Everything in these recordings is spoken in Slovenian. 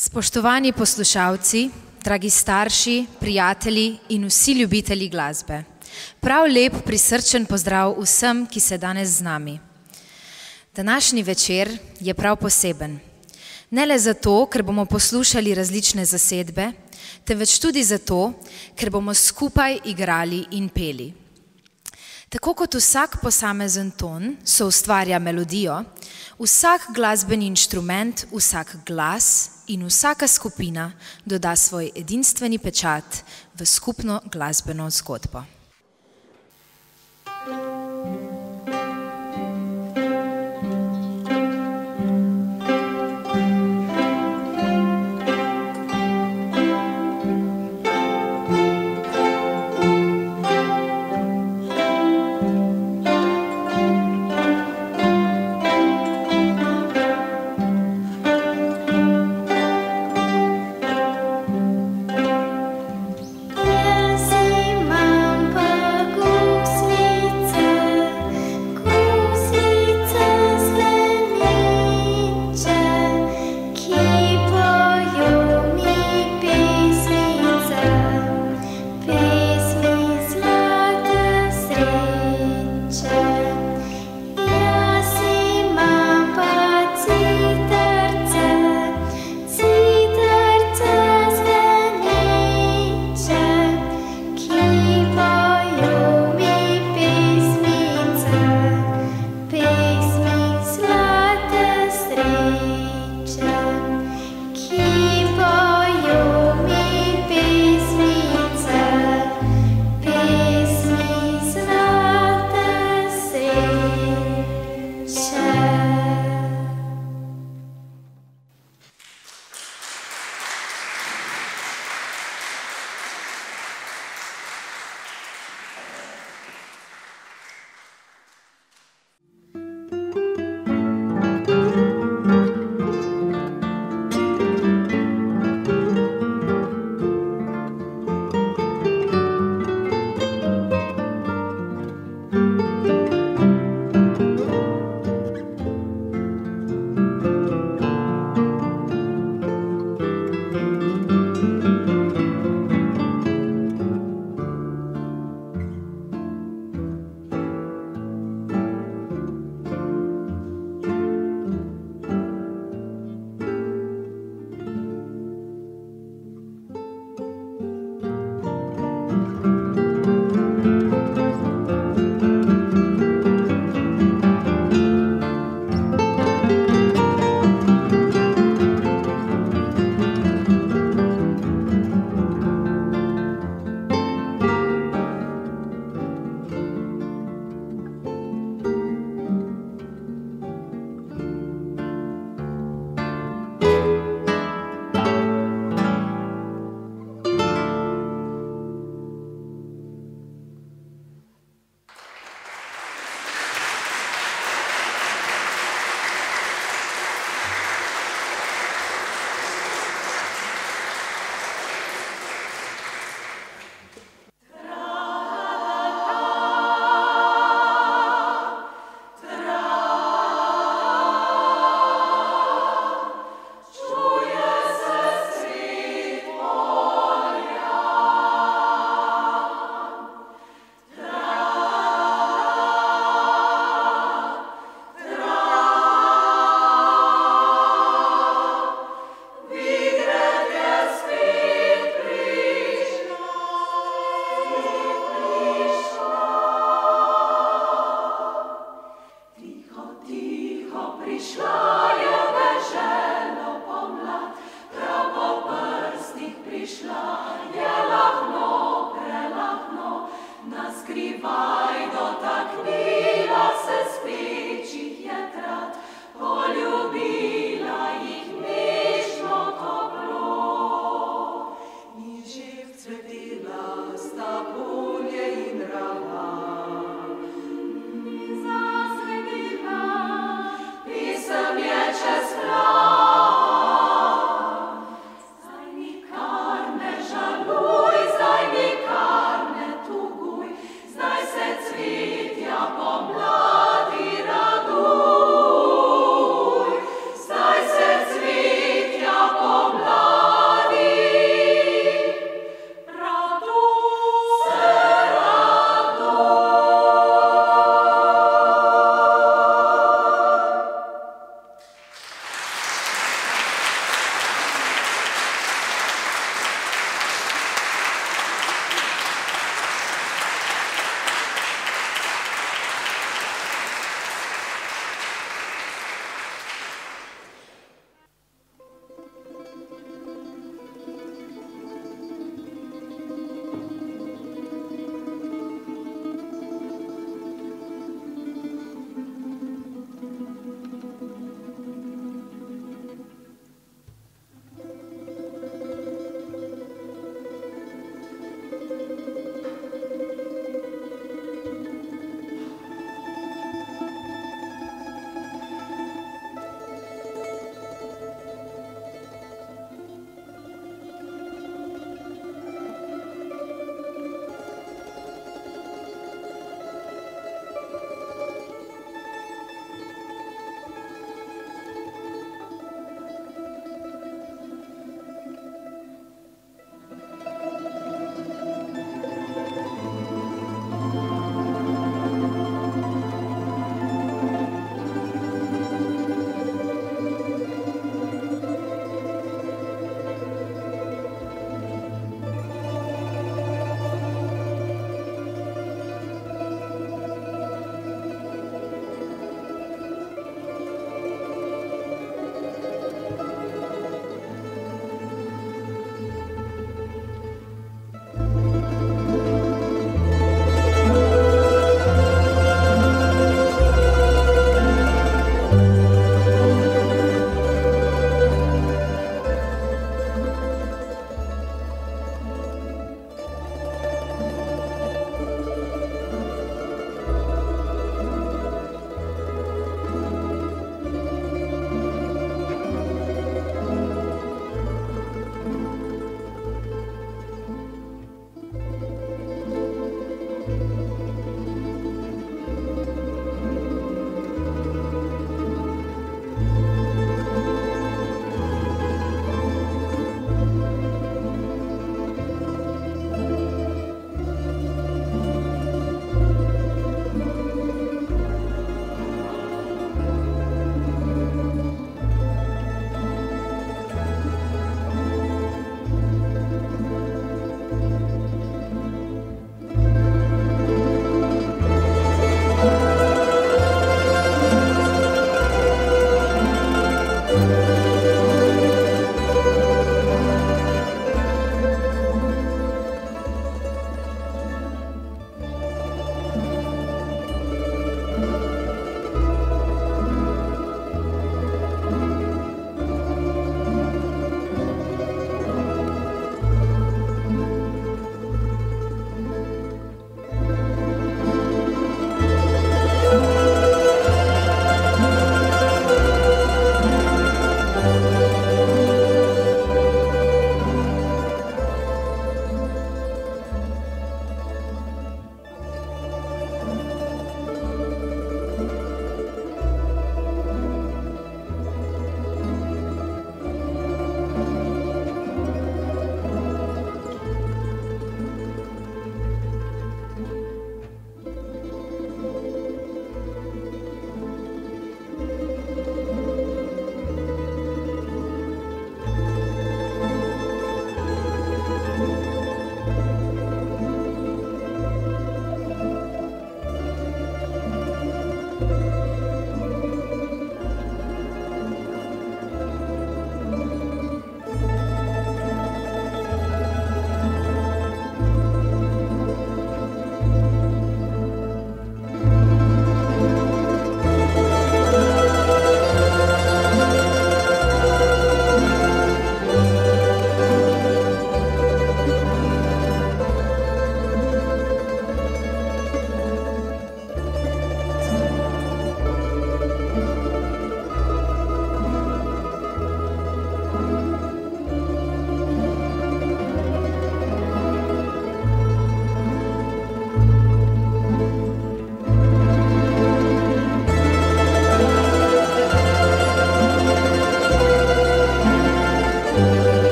Spoštovani poslušalci, dragi starši, prijatelji in vsi ljubitelji glasbe. Prav lep prisrčen pozdrav vsem, ki ste danes z nami. Današnji večer je prav poseben. Ne le zato, ker bomo poslušali različne zasedbe, temveč tudi zato, ker bomo skupaj igrali in peli. Tako kot vsak posamezen ton soustvarja melodijo, vsak glasbeni inštrument, vsak glas in vsaka skupina doda svoj edinstveni pečat v skupno glasbeno zgodbo. Simam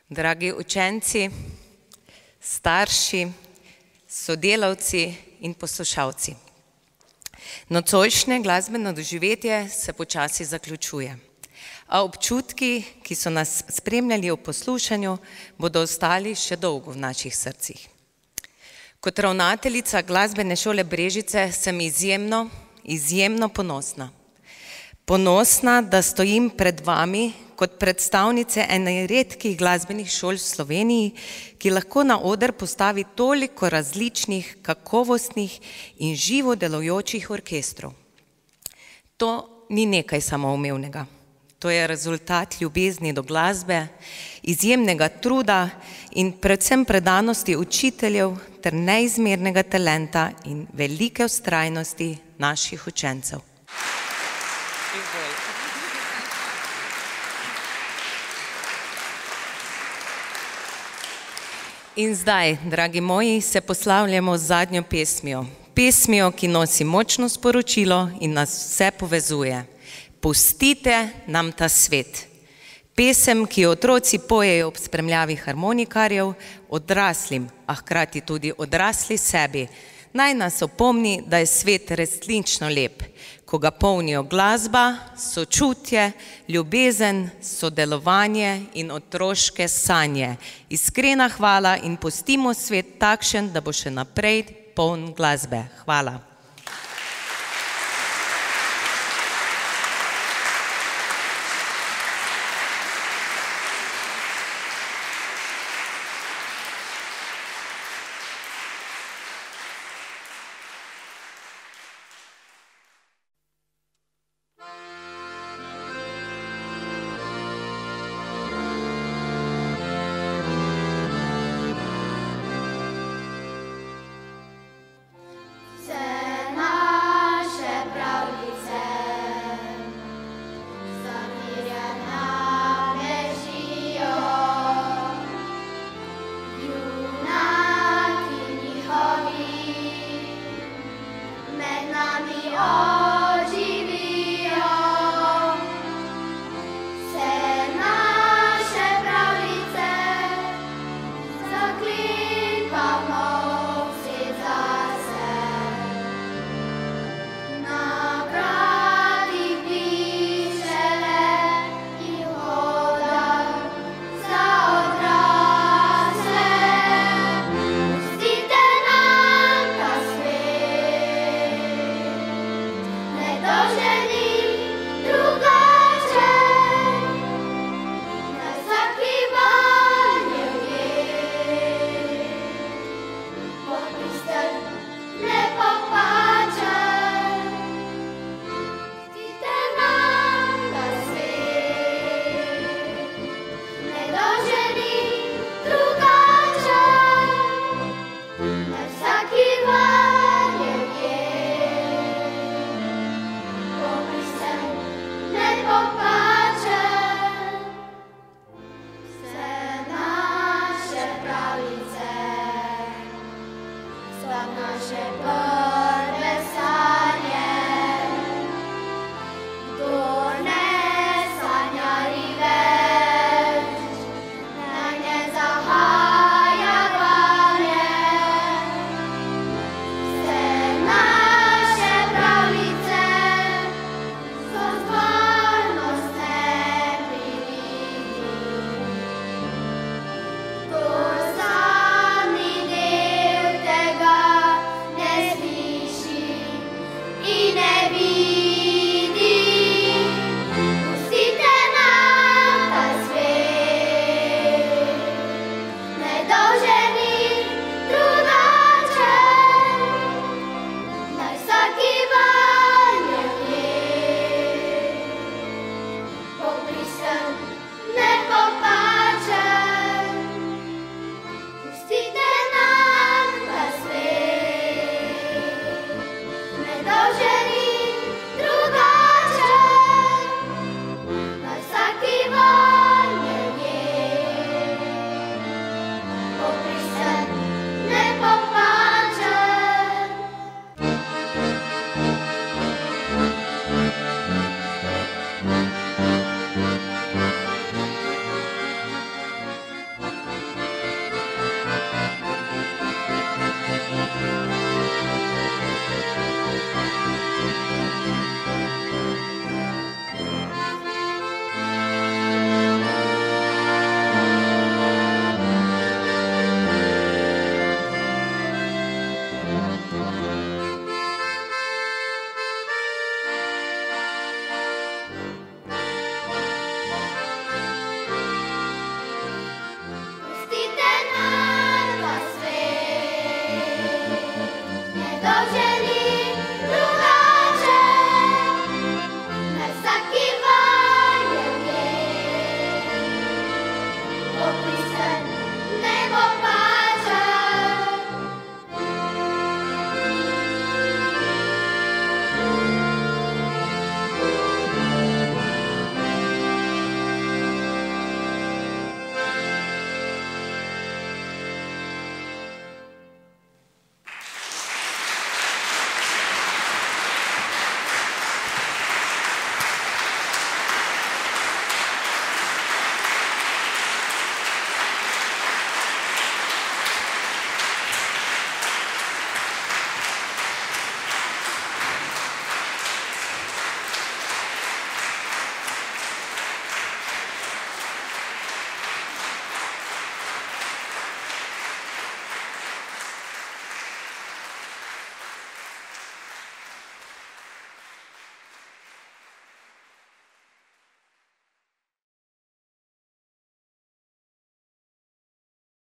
Dragi učenci, starši, sodelavci in poslušalci. Nocojšnje glasbeno doživetje se počasi zaključuje, a občutki, ki so nas spremljali v poslušanju, bodo ostali še dolgo v naših srcih. Kot ravnateljica glasbene šole Brežice sem izjemno ponosna. Ponosna, da stojim pred vami kot predstavnice ene redkih glasbenih šol v Sloveniji, ki lahko na oder postavi toliko različnih, kakovostnih in živo delujočih orkestrov. To ni nekaj samoumevnega. To je rezultat ljubezni do glasbe, izjemnega truda in predvsem predanosti učiteljev ter neizmernega talenta in velike vztrajnosti naših učencev. In zdaj, dragi moji, se poslavljamo z zadnjo pesmijo. Pesmijo, ki nosi močno sporočilo in nas vse povezuje. Pustite nam ta svet. Pesem, ki jo otroci pojejo ob spremljavi harmonikarjev, odraslim, a hkrati tudi odrasli sebi, naj nas opomni, da je svet resnično lep, ko ga polnijo glasba, sočutje, ljubezen, sodelovanje in otroške sanje. Iskrena hvala in pustimo svet takšen, da bo še naprej poln glasbe. Hvala. Nesmí dolžen